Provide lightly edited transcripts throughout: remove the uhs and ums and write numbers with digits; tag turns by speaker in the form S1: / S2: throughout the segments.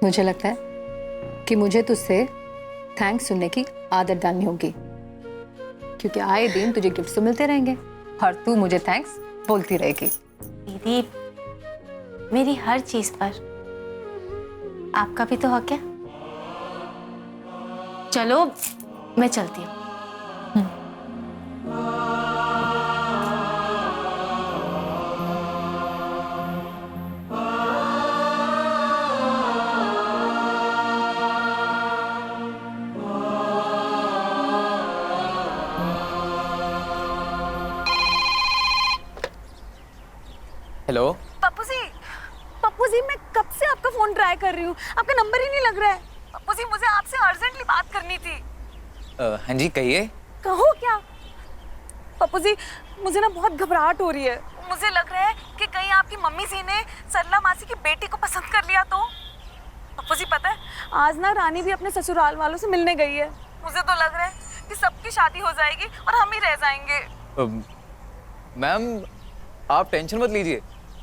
S1: मुझे लगता है कि मुझे तुझसे थैंक्स सुनने की आदत डालनी होगी, क्योंकि आए दिन तुझे गिफ्ट तो मिलते रहेंगे और तू मुझे थैंक्स बोलती रहेगी।
S2: दीदी, मेरी हर चीज पर आपका भी तो हक है। चलो मैं चलती हूँ।
S3: हेलो
S4: पप्पू जी मैं कब से आपका फोन ट्राई कर रही हूँ, आपका नंबर ही नहीं लग रहा है। पप्पू जी मुझे आपसे अर्जेंटली बात करनी थी।
S3: हाँ जी कहिए।
S4: कहो क्या? पप्पू जी मुझे ना बहुत घबराहट हो रही है। मुझे लग रहा है कि कहीं आपकी मम्मी जी ने सरला मासी की बेटी को पसंद कर लिया तो। पप्पू जी पता है, आज ना रानी भी अपने ससुराल वालों से मिलने गई है। मुझे तो लग रहा है कि सबकी शादी हो जाएगी और हम ही रह जाएंगे।
S3: मैम आप टेंशन मत लीजिए,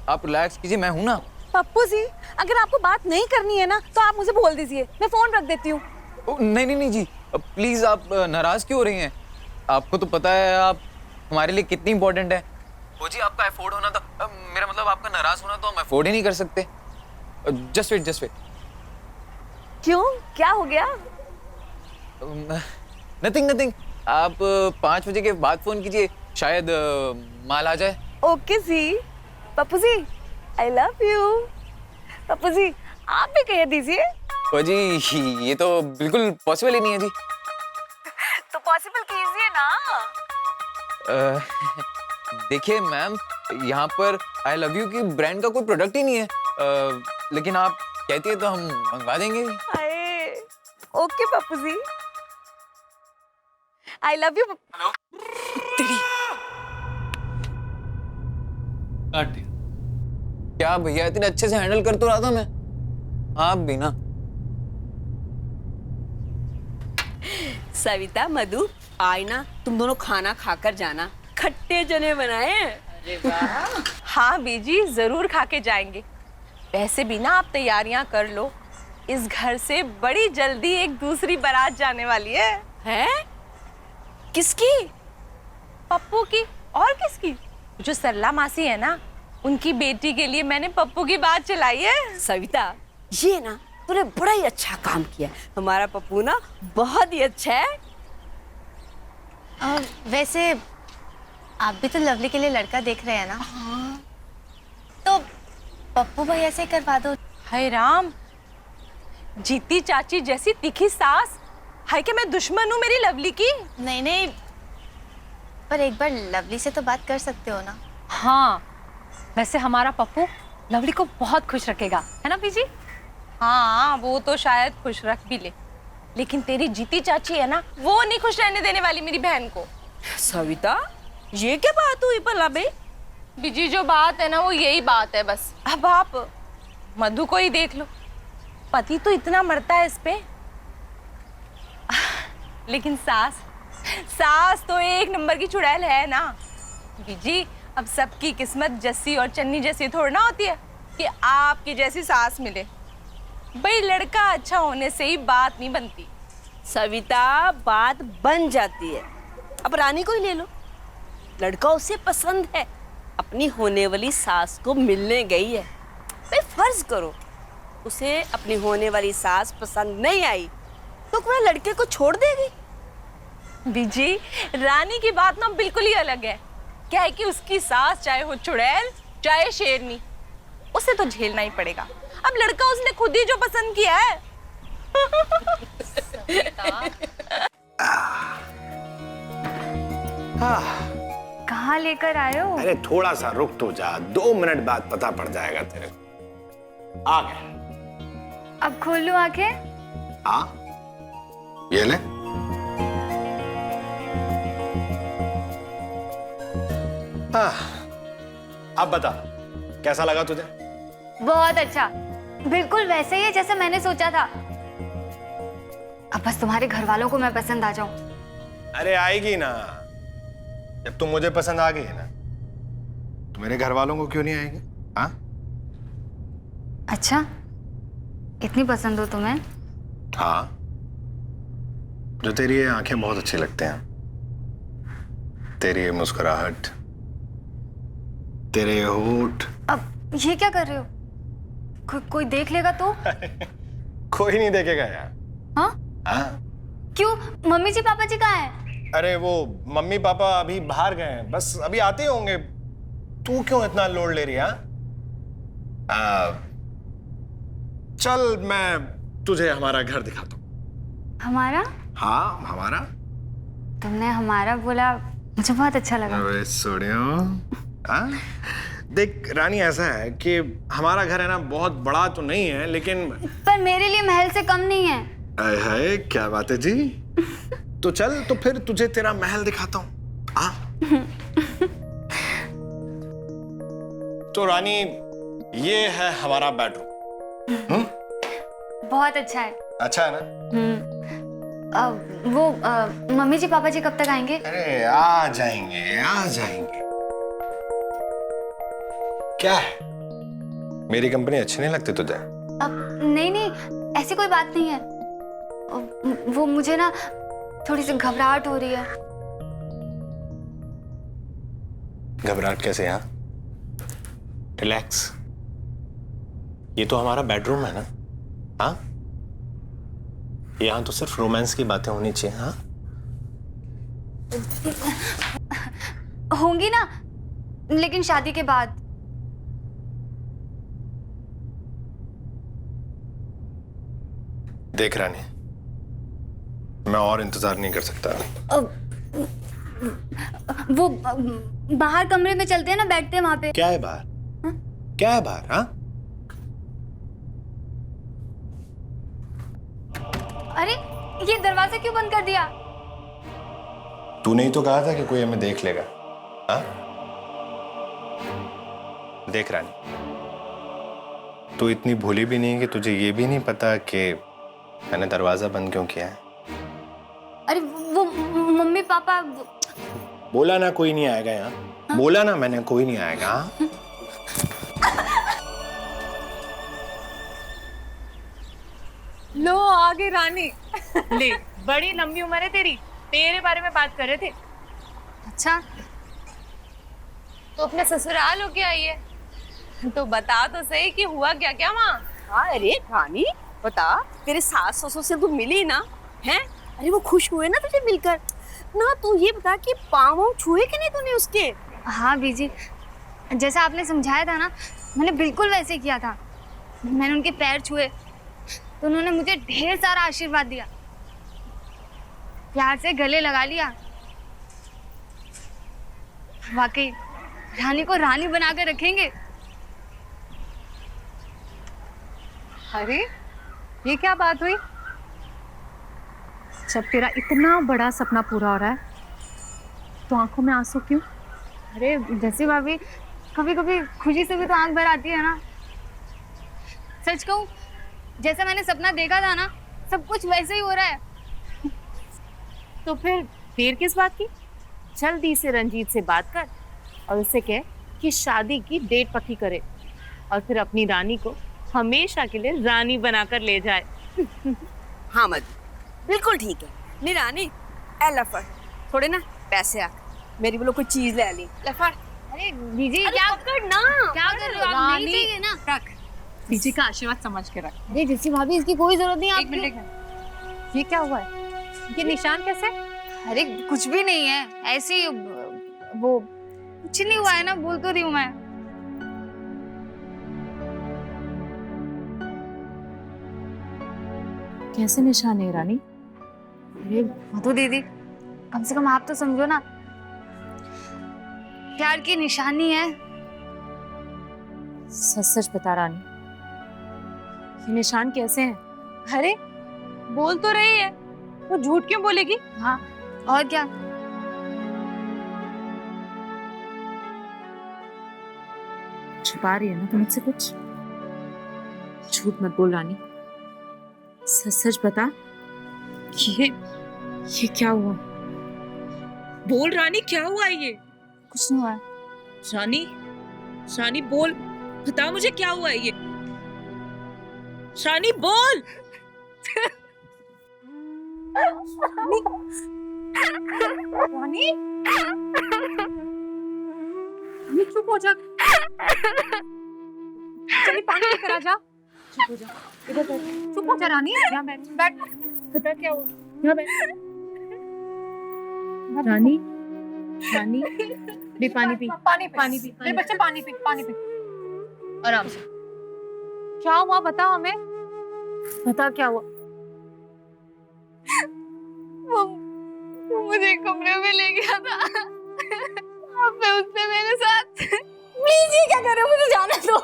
S3: आप रिलैक्स कीजिए, मैं हूं ना।
S4: पप्पू जी अगर आपको बात नहीं करनी है ना तो आप मुझे बोल दीजिए, मैं फोन रख देती हूँ।
S3: नहीं नहीं नहीं जी, प्लीज आप नाराज क्यों हो रही हैं? आपको तो पता है आप हमारे लिए कितनी इंपॉर्टेंट है। वो जी आपका अफोर्ड होना था, मेरा मतलब आपका नाराज होना तो हम अफोर्ड ही नहीं कर सकते। Just wait just wait.
S4: क्यों, क्या हो गया?
S3: नथिंग नथिंग, आप 5 बजे के बाद फोन कीजिए, शायद माल आ जाए।
S4: Okay ji. Pappu ji I love you. Pappu ji आप भी कह दीजिए।
S3: वो जी ये तो बिल्कुल पॉसिबल ही नहीं है जी।
S4: तो पॉसिबल कीजिए ना।
S3: अ, देखिए मैम, यहाँ पर आई लव यू की ब्रांड का कोई प्रोडक्ट ही नहीं है, लेकिन आप कहती है तो हम मंगवा देंगे।
S4: अरे okay Pappu ji, I love you.
S3: Hello. क्या भैया, इतने अच्छे से हैंडल कर तो रहा था मैं, आप भी ना।
S5: सविता, मधु, आज ना तुम दोनों खाना खाकर जाना, खट्टे चने बनाए हैं। अरे वाह।
S4: हाँ बीजी जरूर खा के जाएंगे। वैसे भी ना आप तैयारियां कर लो, इस घर से बड़ी जल्दी एक दूसरी बारात जाने वाली है।
S5: हैं? किसकी?
S4: पप्पू की, और किसकी? जो सरला मासी है ना, उनकी बेटी के लिए मैंने पप्पू की बात चलाई है।
S5: सविता, ये ना तूने बड़ा ही अच्छा काम किया। हमारा पप्पू ना बहुत ही अच्छा है।
S2: वैसे आप भी तो लवली के लिए लड़का देख रहे हैं ना? तो पप्पू भैया से करवा दो।
S4: हाय राम, जीती चाची जैसी तीखी सास। हाय कि मैं दुश्मन हूँ मेरी लवली की?
S2: नहीं नहीं, पर एक बार लवली से तो बात कर सकते हो ना।
S1: हाँ, वैसे हमारा पप्पू लवली को बहुत खुश रखेगा, है ना बीजी?
S4: हाँ वो तो शायद खुश रख भी ले, लेकिन तेरी जीती चाची है ना, वो नहीं खुश रहने देने वाली मेरी बहन को।
S5: सविता, ये क्या बात हुई भला बे?
S4: बीजी जो बात है ना वो यही बात है बस। अब आप मधु को ही देख लो, पति तो इतना मरता है इस पे, लेकिन सास तो एक नंबर की चुड़ैल है ना। बीजी अब सबकी किस्मत जस्सी और चन्नी जैसी थोड़ी ना होती है कि आपकी जैसी सास मिले। भाई लड़का अच्छा होने से ही बात नहीं बनती।
S5: सविता, बात बन जाती है। अब रानी को ही ले लो, लड़का उसे पसंद है, अपनी होने वाली सास को मिलने गई है। भाई फर्ज करो उसे अपनी होने वाली सास पसंद नहीं आई तो क्या लड़के को छोड़ देगी?
S4: बीजी रानी की बात ना बिल्कुल ही अलग है। क्या है कि उसकी सास चाहे हो चुड़ैल चाहे शेरनी, उसे तो झेलना ही पड़ेगा। अब लड़का उसने खुद ही जो पसंद किया है।
S2: कहाँ लेकर आए हो?
S6: अरे थोड़ा सा रुक तो जा, 2 मिनट बाद पता पड़ जाएगा तेरे को। आ गए।
S2: अब खोल लूं आंखें?
S6: हाँ ये ले। अब बता कैसा लगा तुझे?
S2: बहुत अच्छा, बिल्कुल वैसे ही है जैसे मैंने सोचा था। अब बस तुम्हारे घर वालों को मैं पसंद आ जाऊं।
S6: अरे आएगी ना, जब तुम मुझे पसंद आ गई है ना तो मेरे घर वालों को क्यों नहीं आएगी? हाँ
S2: अच्छा, इतनी पसंद हो तुम्हें?
S6: हाँ, जो तेरी ये आंखें बहुत अच्छी लगते हैं, तेरी ये मुस्कुराहट, तेरे ये होठ।
S2: अब ये क्या कर रहे हो? कोई देख लेगा तो?
S6: कोई नहीं देखेगा यार।
S2: हाँ?
S6: हाँ?
S2: क्यों? मम्मी जी पापा जी कहाँ हैं?
S6: अरे वो मम्मी पापा अभी बाहर गए हैं, बस अभी आते ही होंगे। तू क्यों इतना लोड ले रही है? चल मैं तुझे हमारा घर दिखाता हूँ।
S2: हमारा?
S6: हाँ हमारा।
S2: तुमने हमारा बोला, मुझे बहुत अच्छा लगा।
S6: अरे सोनियो, हाँ? देख रानी, ऐसा है कि हमारा घर है ना, बहुत बड़ा तो नहीं है लेकिन
S2: पर मेरे लिए महल से कम नहीं है।
S6: आए हाय, क्या बात है जी। तो चल, तो फिर तुझे तेरा महल दिखाता हूँ। हाँ? तो रानी, ये है हमारा बेडरूम।
S2: बहुत अच्छा है।
S6: अच्छा है ना?
S2: मम्मी जी पापा जी कब तक आएंगे?
S6: अरे आ जाएंगे, आ जाएंगे। क्या है, मेरी कंपनी अच्छी नहीं लगती तुझे?
S2: नहीं नहीं, ऐसी कोई बात नहीं है। वो मुझे ना थोड़ी सी घबराहट हो रही है।
S6: घबराहट कैसे? यहाँ रिलैक्स, ये तो हमारा बेडरूम है ना। हाँ, यहाँ तो सिर्फ रोमांस की बातें होनी चाहिए। हाँ,
S2: होंगी ना, लेकिन शादी के बाद।
S6: देख रानी, मैं और इंतजार नहीं कर सकता।
S2: वो बाहर कमरे में चलते हैं ना, बैठते हैं वहां पे।
S6: क्या है बाहर? क्या है बाहर? हाँ,
S2: अरे ये दरवाजा क्यों बंद कर दिया?
S6: तूने ही तो कहा था कि कोई हमें देख लेगा। हाँ? देख रानी, तू इतनी भोली भी नहीं कि तुझे ये भी नहीं पता कि मैंने दरवाजा बंद क्यों किया है।
S2: अरे वो मम्मी पापा।
S6: बोला ना कोई नहीं आएगा यहाँ। हाँ? बोला ना मैंने, कोई नहीं आएगा। हाँ?
S4: लो आ गई रानी। ले, बड़ी लंबी उम्र है तेरी, तेरे बारे में बात कर रहे थे।
S2: अच्छा,
S4: तो अपने ससुराल होके आई है, तो बता तो सही कि हुआ क्या क्या वहाँ।
S5: हाँ अरे रानी, बता, तेरे सास ससुर से तू मिली ना? हैं? अरे वो खुश हुए ना तुझे मिलकर ना? तू ये बता कि पाँव छुए कि नहीं तूने उसके?
S2: हाँ बीजी, जैसा आपने समझाया था ना, मैंने बिल्कुल वैसे किया था। मैंने उनके पैर छुए तो उन्होंने मुझे ढेर सारा आशीर्वाद दिया, प्यार से गले लगा लिया। वाकई रानी को रानी बनाकर रखेंगे।
S1: अरे ये क्या बात हुई? जब तेरा इतना बड़ा सपना पूरा हो रहा है तो आंखों में आंसू क्यों?
S2: अरे जैसी भाभी, कभी कभी खुशी से भी तो आंख भर आती है ना। सच कहूं, जैसा मैंने सपना देखा था ना, सब कुछ वैसे ही हो रहा है।
S4: तो फिर देर किस बात की? जल्दी से रंजीत से बात कर और उससे कह कि शादी की डेट पक्की करे और फिर अपनी रानी को हमेशा के लिए रानी बनाकर ले जाए।
S5: हाँ मत, बिल्कुल ठीक है। नहीं रानी, ए लफड़, थोड़े ना पैसे आ, मेरी बोलो कोई चीज ले ली। लफड़।
S2: अरे बीजी,
S5: अरे
S2: क्या
S5: पकड़ ना,
S2: क्या कर रहे हो आप? नहीं चाहिए ना, रख।
S1: बीजी का आशीर्वाद समझ के रख।
S2: अरे जैसी भाभी, इसकी कोई जरूरत नहीं। आप
S1: एक मिनट, ये क्या हुआ है? ये निशान कैसे?
S2: अरे कुछ भी नहीं है, ऐसे ही वो कुछ नहीं हुआ है ना, बोल तो रही हूँ मैं।
S1: कैसे निशान है रानी?
S2: अरे मधु दीदी, कम से कम आप तो समझो ना, प्यार की निशानी है।
S1: सच सच बता रानी, ये निशान कैसे हैं?
S4: अरे बोल तो रही है, वो झूठ क्यों बोलेगी?
S2: हाँ, और क्या।
S1: छुपा रही है ना तुम मुझसे कुछ? झूठ मत बोल रानी, सच सच बता, ये क्या हुआ?
S4: बोल रानी, क्या हुआ ये?
S2: कुछ नहीं हुआ है।
S4: रानी, रानी बोल, बता मुझे क्या हुआ ये?
S5: शानी बोल।
S1: रानी, ये चुप हो जा। चलिए पानी लेकर आ जा। चुप हो जा, इधर बैठ। चुप हो जा रानी, यहाँ बैठ। बैठ, बता क्या हुआ? यहाँ बैठ। रानी, रानी, ले पानी पी। पानी पी। मेरे बच्चे पानी पी। आराम से। क्या हुआ बता हमें। बता क्या हुआ।
S2: वो मुझे कमरे में ले गया था। अब मैं उससे मेरे साथ। प्लीज ये क्या कर रहे हो, मुझे जाने दो।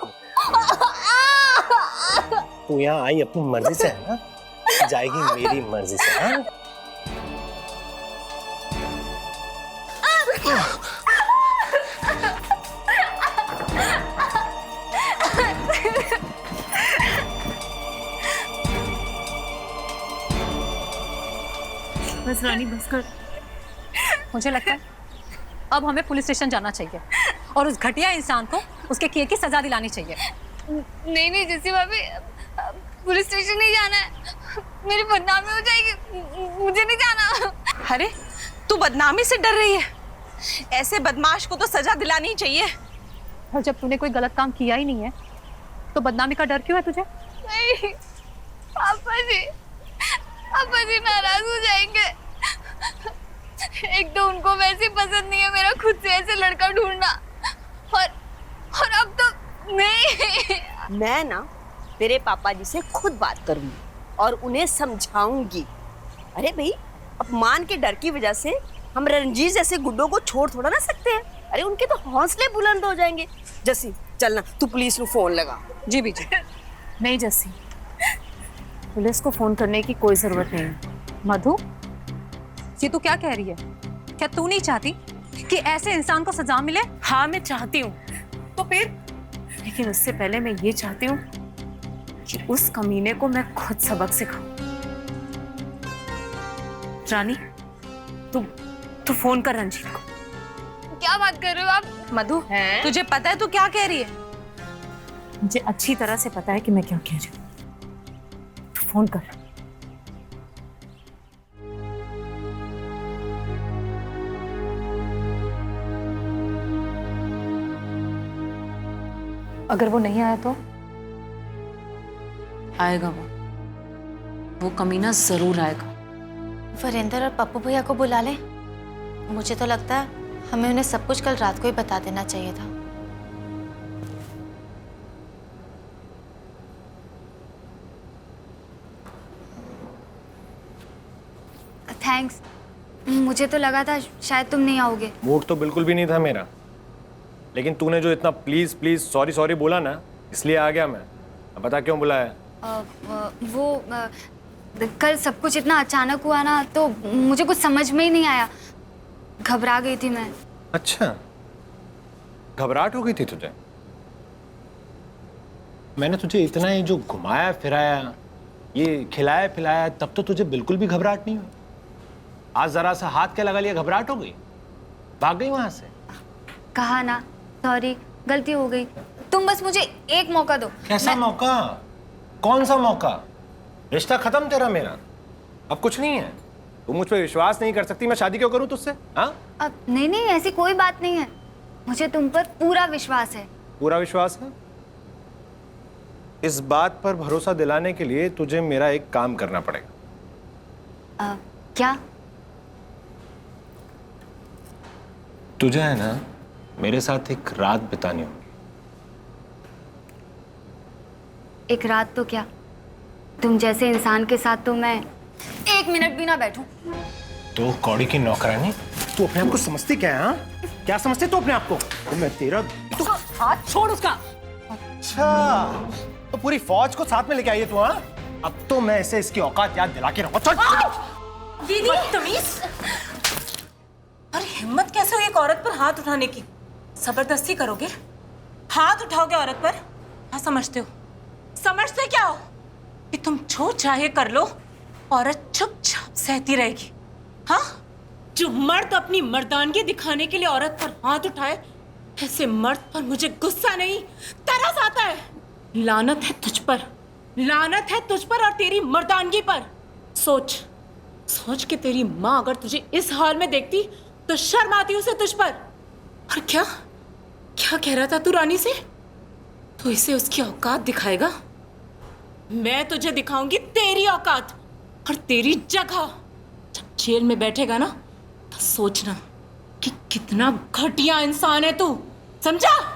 S6: तू यहाँ आई अपनी मर्जी से है ना, जाएगी मेरी मर्जी से। हाँ?
S1: बस रानी, बस कर। मुझे लगता है अब हमें पुलिस स्टेशन जाना चाहिए और उस घटिया इंसान को उसके किए की सजा दिलानी चाहिए।
S2: नहीं जैसी भाभी, पुलिस स्टेशन नहीं जाना है। मेरी बदनामी हो जाएगी, मुझे नहीं जाना।
S4: अरे तू बदनामी से डर रही है? ऐसे बदमाश को तो सजा दिलानी ही चाहिए।
S1: और जब तूने कोई गलत काम किया ही नहीं है तो बदनामी का डर क्यों है तुझे?
S2: नहीं, पापा जी नाराज हो जाएंगे। एक तो उनको वैसे पसंद नहीं है मेरा खुद से ऐसे लड़का ढूंढना, और अब तो
S5: मैं ना तेरे पापा जी से खुद बात करूंगी और उन्हें समझाऊंगी। अरे भाई, अपमान के डर की वजह से हम रंजीत जैसे गुड्डों को छोड़ थोड़ा ना सकते हैं। अरे उनके तो हौसले बुलंद हो जाएंगे। जसी चलना, तू पुलिस को फोन लगा।
S1: जी बीजी।
S7: नहीं जस्सी, पुलिस को फोन करने की कोई जरूरत नहीं है।
S1: मधु, ये तू क्या कह रही है? क्या तू नहीं चाहती कि ऐसे इंसान को सजा मिले?
S7: हाँ मैं चाहती हूँ,
S1: तो फिर?
S7: लेकिन उससे पहले मैं ये चाहती हूँ कि उस कमीने को मैं खुद सबक सिखाऊं। रानी, तू फोन कर रंजीत को।
S2: क्या बात कर रहे हो आप?
S4: मधु, तुझे पता है तू क्या कह रही है?
S7: मुझे अच्छी तरह से पता है कि मैं क्या कह रही हूँ। तू फोन कर।
S1: अगर वो नहीं आया तो?
S7: आएगा वो कमीना जरूर आएगा।
S8: वीरेंद्र और पप्पू भैया को बुला ले। मुझे तो लगता है हमें उन्हें सब कुछ कल रात को ही बता देना चाहिए था।
S2: थैंक्स, मुझे तो लगा था शायद तुम नहीं आओगे।
S6: मूड तो बिल्कुल भी नहीं था मेरा, लेकिन तूने जो इतना प्लीज प्लीज सॉरी सॉरी बोला ना, इसलिए आ गया मैं। अब बता क्यों बुलाया?
S2: कल सब कुछ इतना अचानक हुआ ना, तो मुझे कुछ समझ में ही नहीं आया। घबरा गई थी मैं।
S6: अच्छा, घबराहट हो गई थी तुझे? मैंने तुझे इतना ही जो घुमाया फिराया, ये खिलाया पिलाया, तब तो तुझे बिल्कुल भी घबराहट नहीं हुई। आज जरा सा हाथ क्या लगा लिया, घबराहट हो गई, भाग गई वहां से।
S2: कहा ना, सॉरी, गलती हो गई। तुम बस मुझे एक मौका दो।
S6: कैसा मौका? कौन सा मौका? रिश्ता खत्म तेरा मेरा, अब कुछ नहीं है। तुम मुझ पर विश्वास नहीं कर सकती, मैं शादी क्यों करूं तुझसे? हाँ?
S2: अब नहीं, ऐसी कोई बात नहीं है। मुझे तुम पर पूरा विश्वास है।
S6: पूरा विश्वास है? इस बात पर भरोसा दिलाने के लिए तुझे मेरा एक काम करना पड़ेगा।
S2: क्या?
S6: तुझे है ना मेरे साथ एक रात बितानी होगी।
S2: एक रात तो क्या, तुम जैसे इंसान के साथ तो मैं 1 मिनट भी ना बैठूं।
S6: तो कौड़ी की नौकरानी, तू अपने आप को समझती क्या है? हाँ? क्या समझती तू अपने आप को? तो मैं तेरा तो...
S1: हाथ छोड़ उसका।
S6: अच्छा, तो पूरी फौज को साथ में लेके आई है तू? हाँ, अब तो मैं इसे इसकी औकात याद दिला के रहूंगा।
S4: दीदी तमीज, अरे हिम्मत कैसे हुई एक औरत पर हाथ उठाने की? जबरदस्ती करोगे? हाथ उठाओगे औरत पर? क्या समझते हो? समझते क्या हो कि तुम जो चाहे कर लो, औरत चुपचाप सहती रहेगी? हाँ, जो मर्द अपनी मर्दानगी दिखाने के लिए औरत पर हाथ उठाए, ऐसे मर्द पर मुझे गुस्सा नहीं तरस आता है। लानत है तुझ पर
S7: लानत है तुझ पर और तेरी मर्दानगी पर। सोच सोच कि तेरी माँ अगर तुझे इस हाल में देखती तो शर्म आती उसे तुझ पर। और क्या क्या कह रहा था तू रानी से? तो इसे उसकी औकात दिखाएगा। मैं तुझे दिखाऊंगी तेरी औकात और तेरी जगह। जब जेल में बैठेगा ना तो सोचना कि कितना घटिया इंसान है तू, समझा?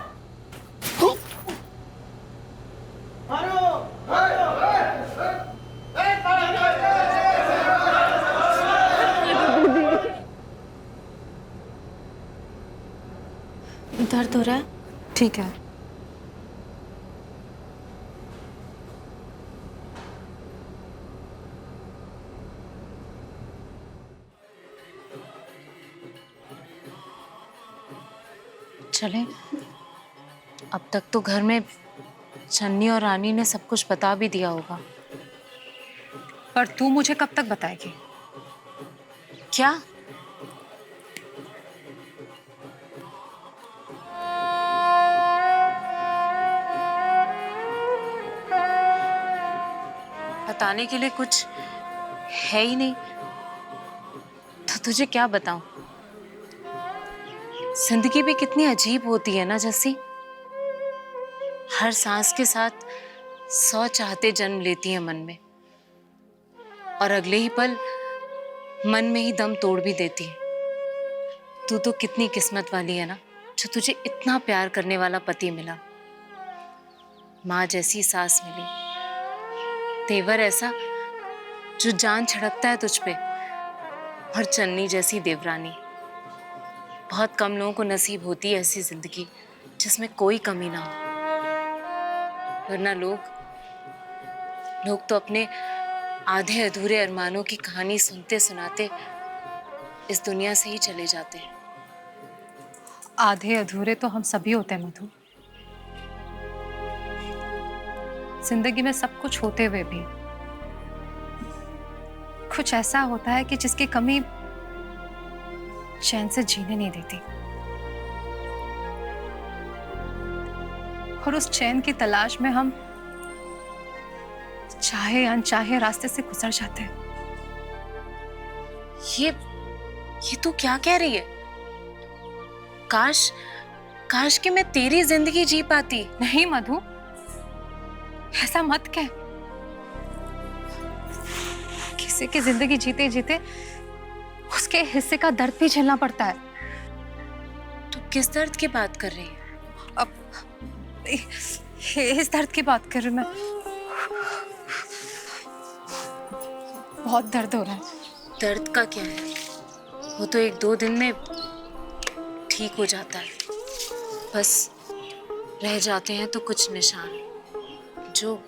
S8: दर्द हो रहा है?
S1: ठीक है।
S8: चले, अब तक तो घर में चन्नी और रानी ने सब कुछ बता भी दिया होगा।
S1: पर तू मुझे कब तक बताएगी?
S8: क्या? बताने के लिए कुछ है ही नहीं तो तुझे क्या बताऊं? जिंदगी भी कितनी अजीब होती है ना जस्सी। हर सांस के साथ 100 चाहते जन्म लेती है मन में और अगले ही पल मन में ही दम तोड़ भी देती है। तू तो कितनी किस्मत वाली है ना जो तुझे इतना प्यार करने वाला पति मिला, माँ जैसी सास मिली, तेवर ऐसा जो जान छिड़कता है तुझ पे, और चन्नी जैसी देवरानी। बहुत कम लोगों को नसीब होती है ऐसी जिंदगी जिसमें कोई कमी ना हो, वरना लोग तो अपने आधे अधूरे अरमानों की कहानी सुनते सुनाते इस दुनिया से ही चले जाते हैं।
S1: आधे अधूरे तो हम सभी होते हैं मधु। जिंदगी में सब कुछ होते हुए भी कुछ ऐसा होता है कि जिसकी कमी चैन से जीने नहीं देती, और उस चैन की तलाश में हम चाहे अनचाहे रास्ते से गुजर जाते हैं।
S8: ये तू क्या कह रही है? काश कि मैं तेरी जिंदगी जी पाती।
S1: नहीं मधु, ऐसा मत कह। किसी की जिंदगी जीते जीते उसके हिस्से का दर्द भी झेलना पड़ता है।
S8: तू किस दर्द की बात कर रही है?
S1: अब इस दर्द की बात कर रही हूँ मैं। बहुत दर्द हो रहा है।
S8: दर्द का क्या है, वो तो 1-2 दिन में ठीक हो जाता है। बस रह जाते हैं तो कुछ निशान जो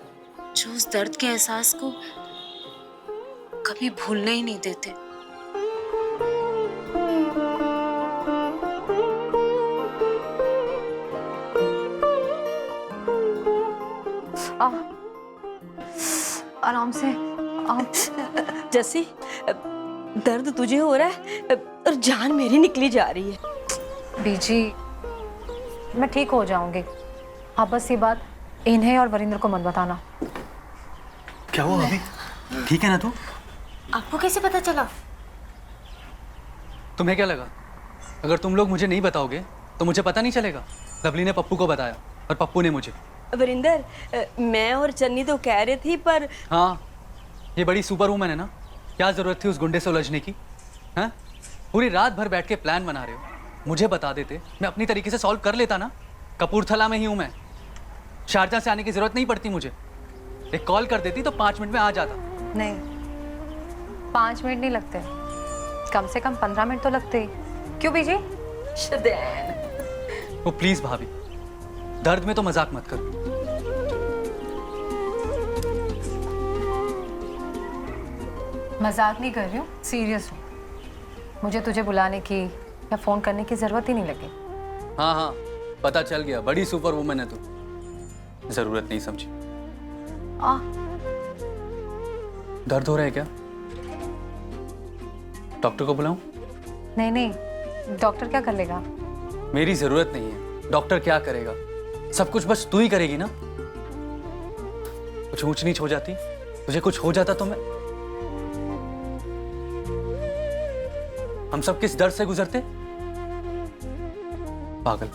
S8: उस दर्द के एहसास को कभी भूलने ही नहीं देते।
S1: आराम से
S5: जैसी दर्द तुझे हो रहा है और जान मेरी निकली जा रही है।
S1: बीजी, मैं ठीक हो जाऊंगी। आप बस ये बात इन्हें और वरिंदर को मत बताना।
S9: क्या हुआ अभी? ठीक है ना तू?
S8: आपको कैसे पता चला?
S9: तुम्हें क्या लगा अगर तुम लोग मुझे नहीं बताओगे तो मुझे पता नहीं चलेगा? लवली ने पप्पू को बताया और पप्पू ने मुझे।
S5: वरिंदर, मैं और चन्नी तो कह रही थी पर।
S9: हाँ, ये बड़ी सुपर वूमन है ना, क्या जरूरत थी उस गुंडे से उलझने की? हाँ, पूरी रात भर बैठ के प्लान बना रहे हो। मुझे बता देते, मैं अपनी तरीके से सॉल्व कर लेता ना। कपूरथला में ही हूँ मैं, शारजा से आने की जरूरत नहीं पड़ती मुझे। एक कॉल कर देती तो 5 मिनट में आ जाता।
S1: नहीं, 5 मिनट नहीं लगते, कम से कम 15 मिनट तो लगते ही। क्यों बीजी?
S9: वो प्लीज भाभी, दर्द में तो मजाक मत करो।
S1: मजाक नहीं कर रही हूँ, सीरियस हूँ। मुझे तुझे बुलाने की या फोन करने की जरूरत ही नहीं लगी।
S9: हाँ हाँ, पता चल गया, बड़ी सुपर वूमन है तू। जरूरत नहीं समझी। दर्द हो रहा है क्या? डॉक्टर को बुलाऊं?
S1: नहीं, डॉक्टर क्या कर लेगा?
S9: मेरी जरूरत नहीं है। डॉक्टर क्या करेगा? सब कुछ बस तू ही करेगी ना। कुछ ऊंच नीच हो जाती, तुझे कुछ हो जाता तो मैं, हम सब किस दर्द से गुजरते। पागल।